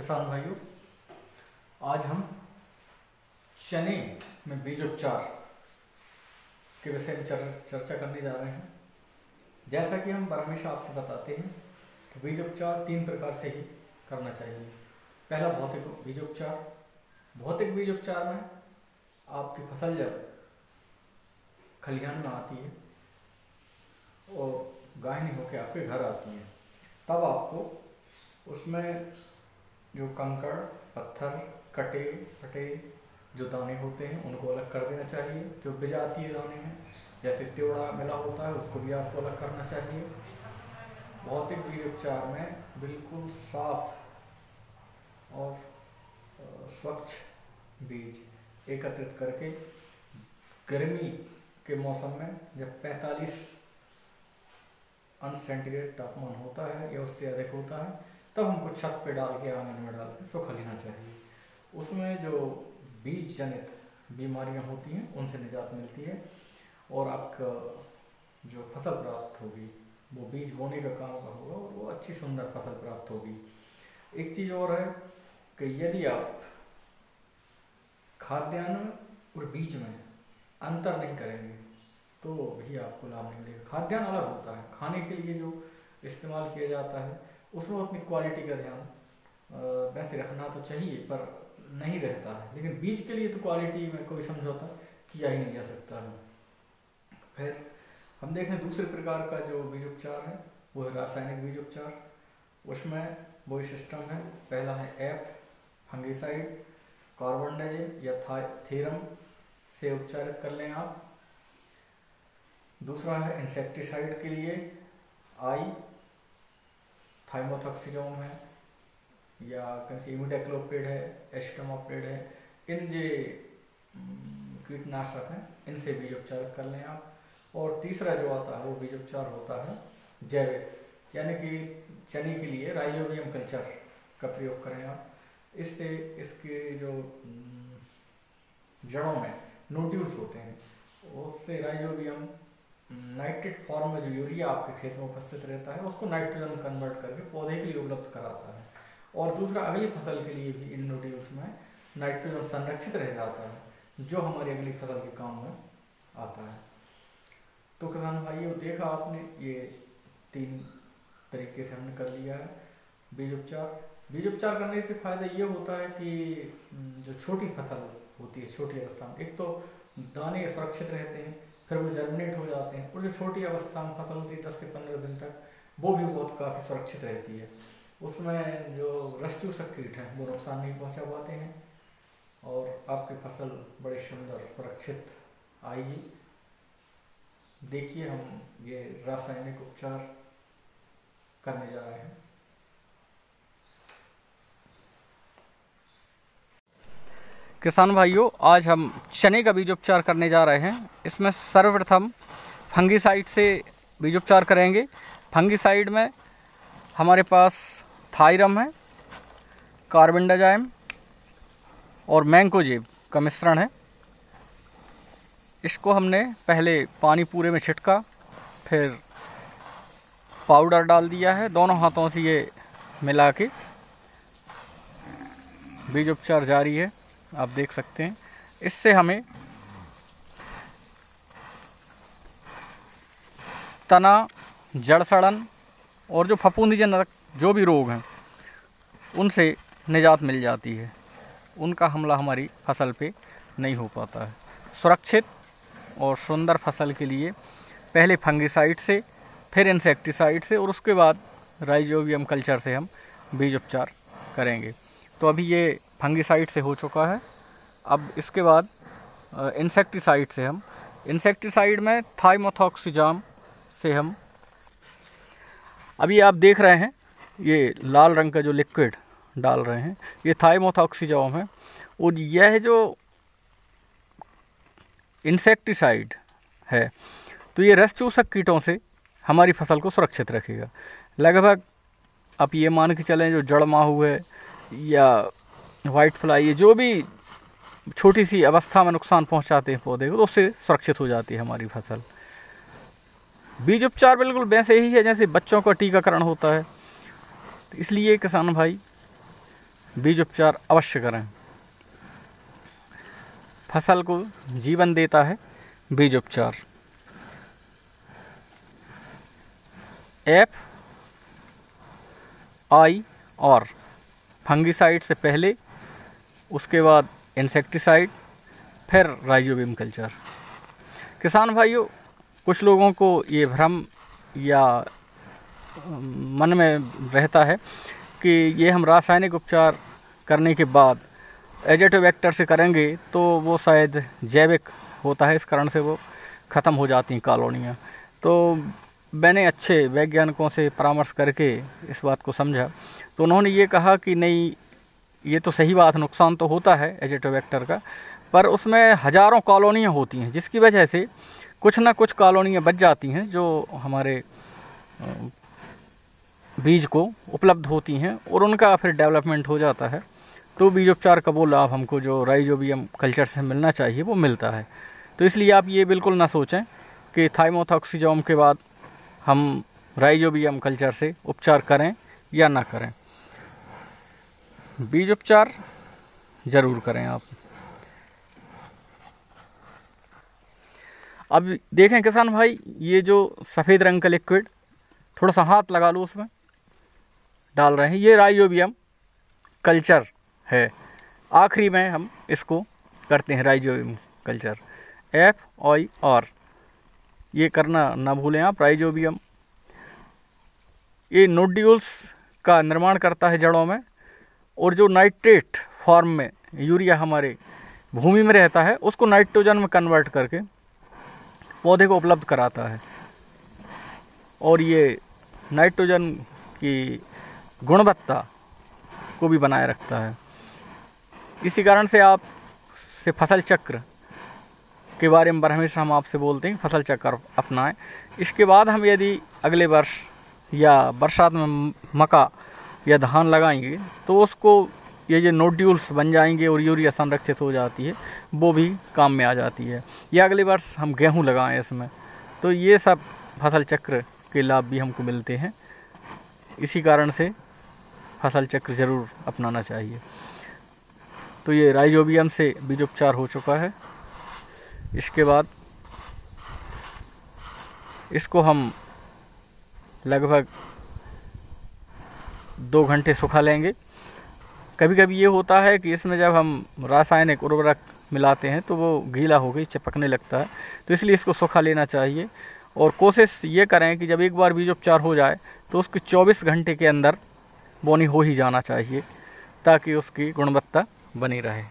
किसान भाइयों, आज हम चने में बीजोपचार के विषय में चर्चा करने जा रहे हैं। जैसा कि हम हमेशा आपसे बताते हैं कि बीजोपचार 3 प्रकार से ही करना चाहिए। पहला भौतिक बीजोपचार। भौतिक बीजोपचार में आपकी फसल जब खलिहान में आती है और गायनी होकर आपके घर आती है, तब आपको उसमें जो कंकड़ पत्थर कटे फटे जो दाने होते हैं उनको अलग कर देना चाहिए। जो विजातीय दाने हैं जैसे त्योड़ा मिला होता है उसको भी आपको अलग करना चाहिए। भौतिक बीजोपचार में बिल्कुल साफ और स्वच्छ बीज एकत्रित करके गर्मी के मौसम में जब 45 अंश सेंटीग्रेड तापमान होता है या उससे अधिक होता है, तब हमको छत पे डाल के आंगन में डाल के सुखा लेना चाहिए। उसमें जो बीज जनित बीमारियां होती हैं उनसे निजात मिलती है और आपका जो फसल प्राप्त होगी वो बीज बोने का काम का होगा और वो अच्छी सुंदर फसल प्राप्त होगी। एक चीज़ और है कि यदि आप खाद्यान्न और बीज में अंतर नहीं करेंगे तो भी आपको लाभ नहीं मिलेगा। खाद्यान्न अलग होता है, खाने के लिए जो इस्तेमाल किया जाता है उसमें अपनी क्वालिटी का ध्यान वैसे रखना तो चाहिए पर नहीं रहता है, लेकिन बीज के लिए तो क्वालिटी में कोई समझौता किया ही नहीं जा सकता है। फिर हम देखें दूसरे प्रकार का जो बीजोपचार है वो है रासायनिक बीजोपचार। उसमें वही सिस्टम है। पहला है एफ फंगिसाइड, कार्बोनडाजिम या थीरम से उपचारित कर लें आप। दूसरा है इंसेक्टिसाइड के लिए आई थाइमोथॉक्सिजोम है या कहीं इमिडाक्लोप्रिड है, एस्टामाप्रिड है। इन जो कीटनाशक हैं इनसे बीजोपचार कर लें आप। और तीसरा जो आता है वो बीजोपचार होता है जैविक, यानी कि चने के लिए राइजोबियम कल्चर का प्रयोग करें आप। इससे इसके जो जड़ों में नोड्यूल्स होते हैं उससे राइजोबियम नाइट्रेट फॉर्म में जो यूरिया आपके खेत में उपस्थित रहता है उसको नाइट्रोजन कन्वर्ट करके पौधे के लिए उपलब्ध कराता है। और दूसरा अगली फसल के लिए भी इन नोड्यूल्स में नाइट्रोजन संरक्षित रह जाता है जो हमारी अगली फसल के काम में आता है। तो किसान भाइयों, देखा आपने ये 3 तरीके से हमने कर लिया है बीजोपचार। बीजोपचार करने से फायदा ये होता है कि जो छोटी फसल होती है छोटी अवस्था में, एक तो दाने सुरक्षित रहते हैं, फिर वो जर्मिनेट हो जाते हैं, और जो छोटी अवस्था में फसल होती है 10 से 15 दिन तक, वो भी बहुत काफ़ी सुरक्षित रहती है। उसमें जो रस चूसक कीट हैं वो नुकसान नहीं पहुंचा पाते हैं और आपकी फसल बड़ी सुंदर सुरक्षित आएगी। देखिए हम ये रासायनिक उपचार करने जा रहे हैं। किसान भाइयों, आज हम चने का बीजोपचार करने जा रहे हैं। इसमें सर्वप्रथम फंगिसाइड से बीजोपचार करेंगे। फंगिसाइड में हमारे पास थायरम है, कार्बेंडाजाइम और मैंकोजेब का मिश्रण है। इसको हमने पहले पानी पूरे में छिटका, फिर पाउडर डाल दिया है। दोनों हाथों से ये मिला के बीजोपचार जारी है, आप देख सकते हैं। इससे हमें तना, जड़ सड़न और जो फफूंदीजनक जो भी रोग हैं उनसे निजात मिल जाती है। उनका हमला हमारी फसल पे नहीं हो पाता है। सुरक्षित और सुंदर फसल के लिए पहले फंगिसाइड से, फिर इंसेक्टिसाइड से और उसके बाद राइजोबियम कल्चर से हम बीजोपचार करेंगे। तो अभी ये फंगिसाइड से हो चुका है। अब इसके बाद इंसेक्टिसाइड से हम इंसेक्टिसाइड में थाइमोथॉक्सिजाम से हम, अभी आप देख रहे हैं ये लाल रंग का जो लिक्विड डाल रहे हैं ये थाइमोथॉक्सिजाम है। और यह जो इंसेक्टिसाइड है तो ये रस चूसक कीटों से हमारी फसल को सुरक्षित रखेगा। लगभग आप ये मान के चलें जो जड़ माहू है या वाइट फ्लाई, ये जो भी छोटी सी अवस्था में नुकसान पहुंचाते हैं पौधे को, तो उससे सुरक्षित हो जाती है हमारी फसल। बीज उपचार बिल्कुल वैसे ही है जैसे बच्चों का टीकाकरण होता है। तो इसलिए किसान भाई बीज उपचार अवश्य करें। फसल को जीवन देता है बीज उपचार। FIR फंगिसाइड से पहले, उसके बाद इंसेक्टिसाइड, फिर राइजोबियम कल्चर। किसान भाइयों, कुछ लोगों को ये भ्रम या मन में रहता है कि ये हम रासायनिक उपचार करने के बाद एजेटोबैक्टर से करेंगे तो वो शायद जैविक होता है, इस कारण से वो ख़त्म हो जाती हैं कॉलोनियाँ। तो मैंने अच्छे वैज्ञानिकों से परामर्श करके इस बात को समझा, तो उन्होंने ये कहा कि नहीं, ये तो सही बात है, नुकसान तो होता है एजेटोबैक्टर का, पर उसमें हज़ारों कॉलोनियाँ होती हैं, जिसकी वजह से कुछ ना कुछ कॉलोनियाँ बच जाती हैं जो हमारे बीज को उपलब्ध होती हैं और उनका फिर डेवलपमेंट हो जाता है। तो बीज उपचार का वो लाभ हमको जो राइजोबियम कल्चर से मिलना चाहिए वो मिलता है। तो इसलिए आप ये बिल्कुल ना सोचें कि थाइमोथॉक्सिजोम के बाद हम राइजोबियम कल्चर से उपचार करें या ना करें। बीज उपचार ज़रूर करें आप। अब देखें किसान भाई, ये जो सफ़ेद रंग का लिक्विड, थोड़ा सा हाथ लगा लो, उसमें डाल रहे हैं, ये राइजोबियम कल्चर है। आखिरी में हम इसको करते हैं राइजोबियम कल्चर, FIR। ये करना ना भूलें आप। राइजोबियम ये नोड्यूल्स का निर्माण करता है जड़ों में, और जो नाइट्रेट फॉर्म में यूरिया हमारे भूमि में रहता है उसको नाइट्रोजन में कन्वर्ट करके पौधे को उपलब्ध कराता है, और ये नाइट्रोजन की गुणवत्ता को भी बनाए रखता है। इसी कारण से आप से फसल चक्र के बारे में हमेशा हम आपसे बोलते हैं, फसल चक्र अपनाएं। इसके बाद हम यदि अगले वर्ष या बरसात में मक्का या धान लगाएंगे तो उसको ये जो नोड्यूल्स बन जाएंगे और यूरिया संरक्षित हो जाती है, वो भी काम में आ जाती है। या अगले वर्ष हम गेहूं लगाएं इसमें, तो ये सब फसल चक्र के लाभ भी हमको मिलते हैं। इसी कारण से फसल चक्र ज़रूर अपनाना चाहिए। तो ये राइजोबियम से बीज उपचार हो चुका है। इसके बाद इसको हम लगभग 2 घंटे सुखा लेंगे। कभी कभी ये होता है कि इसमें जब हम रासायनिक उर्वरक मिलाते हैं तो वो गीला हो गई चिपकने लगता है, तो इसलिए इसको सुखा लेना चाहिए। और कोशिश ये करें कि जब एक बार बीज उपचार हो जाए तो उसके 24 घंटे के अंदर बोनी हो ही जाना चाहिए, ताकि उसकी गुणवत्ता बनी रहे।